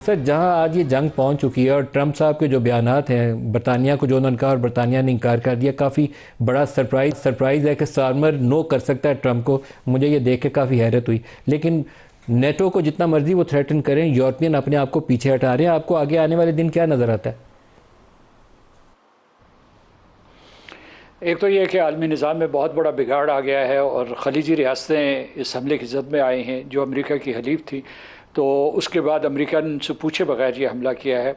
Sir, जहां आज ये जंग पहुंच चुकी है और ट्रंप साहब के जो बयानात हैं, बरतानिया को जो उन्होंने कहा और बरतानिया ने इनकार कर दिया, काफ़ी बड़ा सरप्राइज़ है कि स्टारमर नो कर सकता है ट्रंप को। मुझे ये देख के काफ़ी हैरत हुई। लेकिन नेटो को जितना मर्जी वो थ्रेटन करें, यूरोपियन अपने आप को पीछे हटा रहे हैं। आपको आगे आने वाले दिन क्या नज़र आता है? एक तो ये कि आलमी निज़ाम में बहुत बड़ा बिगाड़ आ गया है और ख़लीजी रियासतें इस हमले की जद में आई हैं जो अमेरिका की हलीफ थी। तो उसके बाद अमेरिका ने उनसे पूछे बगैर ये हमला किया है।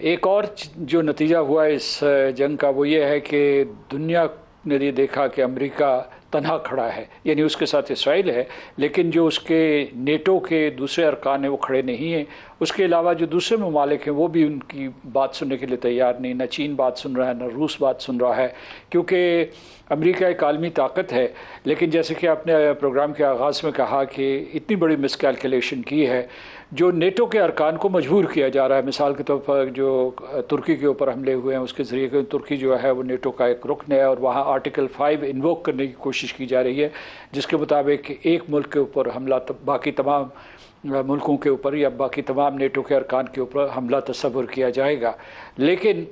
एक और जो नतीजा हुआ इस जंग का वो ये है कि दुनिया ने ये देखा कि अमेरिका तनहा खड़ा है, यानी उसके साथ इसराइल है, लेकिन जो उसके नेटो के दूसरे अरकान हैं वो खड़े नहीं हैं। उसके अलावा जो दूसरे ममालिक हैं वो भी उनकी बात सुनने के लिए तैयार नहीं। न चीन बात सुन रहा है, न रूस बात सुन रहा है, क्योंकि अमेरिका एक आलमी ताकत है। लेकिन जैसे कि आपने प्रोग्राम के आगाज़ में कहा कि इतनी बड़ी मिसकैलकुलेशन की है, जो नेटो के अरकान को मजबूर किया जा रहा है। मिसाल के तौर पर जो तुर्की के ऊपर हमले हुए हैं उसके ज़रिए तुर्की जो है वो नेटो का एक रुकन है और वहाँ आर्टिकल 5 इन्वोक करने की कोशिश की जा रही है, जिसके मुताबिक एक मुल्क के ऊपर हमला बाकी तमाम मुल्कों के ऊपर या बाकी तमाम नेटो के अरकान के ऊपर हमला तस्वुर किया जाएगा। लेकिन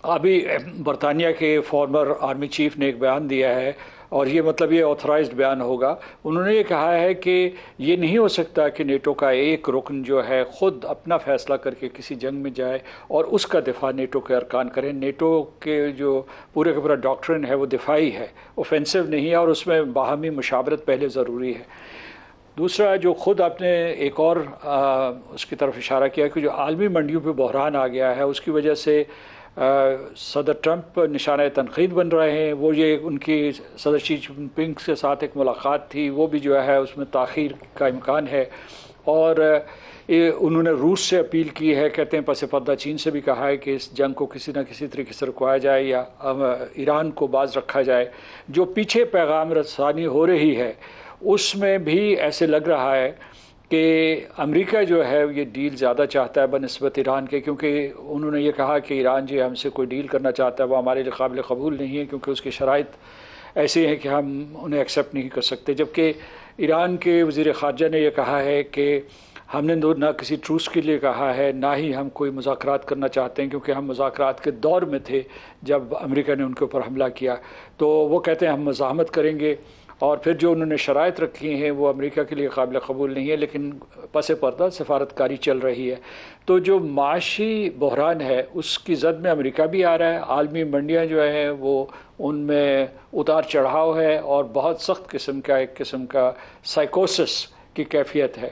अभी बरतानिया के फॉर्मर आर्मी चीफ ने एक बयान दिया है और ये मतलब ये ऑथराइज्ड बयान होगा। उन्होंने ये कहा है कि ये नहीं हो सकता कि नेटो का एक रुकन जो है ख़ुद अपना फ़ैसला करके किसी जंग में जाए और उसका दिफा नेटो के अरकान करें। नेटो के जो पूरे का पूरा डॉक्ट्रिन है वो दिफाई है, ऑफेंसिव नहीं है, और उसमें बाहमी मुशावरत पहले ज़रूरी है। दूसरा, जो ख़ुद आपने एक और उसकी तरफ इशारा किया कि जो आलमी मंडियों पे बहरान आ गया है उसकी वजह से सदर ट्रंप निशाना तनकीद बन रहे हैं। वो ये उनकी सदर शी जिनपिंग के साथ एक मुलाकात थी, वो भी जो है उसमें ताख़ीर का इम्कान है। और उन्होंने रूस से अपील की है, कहते हैं पस पर्दा चीन से भी कहा है कि इस जंग को किसी न किसी तरीके से रुकवाया जाए या ईरान को बाज रखा जाए। जो पीछे पैगाम रसानी हो रही है उसमें भी ऐसे लग रहा है कि अमेरिका जो है ये डील ज़्यादा चाहता है बनिस्बत ईरान के, क्योंकि उन्होंने ये कहा कि ईरान जो हमसे कोई डील करना चाहता है वो हमारे लिए काबिल कबूल नहीं है, क्योंकि उसकी शराइत ऐसी हैं कि हम उन्हें एक्सेप्ट नहीं कर सकते। जबकि ईरान के वज़ीर ख़ारजा ने यह कहा है कि हमने ना किसी ट्रूस के लिए कहा है, ना ही हम कोई मुज़ाकरात करना चाहते हैं, क्योंकि हम मुज़ाकरात के दौर में थे जब अमेरिका ने उनके ऊपर हमला किया। तो वो कहते हैं हम मज़ाहमत करेंगे, और फिर जो उन्होंने शराइत रखी हैं वो अमेरिका के लिए काबिल कबूल नहीं है, लेकिन पस पर्दा सफारतकारी चल रही है। तो जो माशी बहरान है उसकी जद में अमेरिका भी आ रहा है। आलमी मंडियाँ जो हैं वो उनमें उतार चढ़ाव है और बहुत सख्त किस्म का एक किस्म का साइकोसिस की कैफियत है।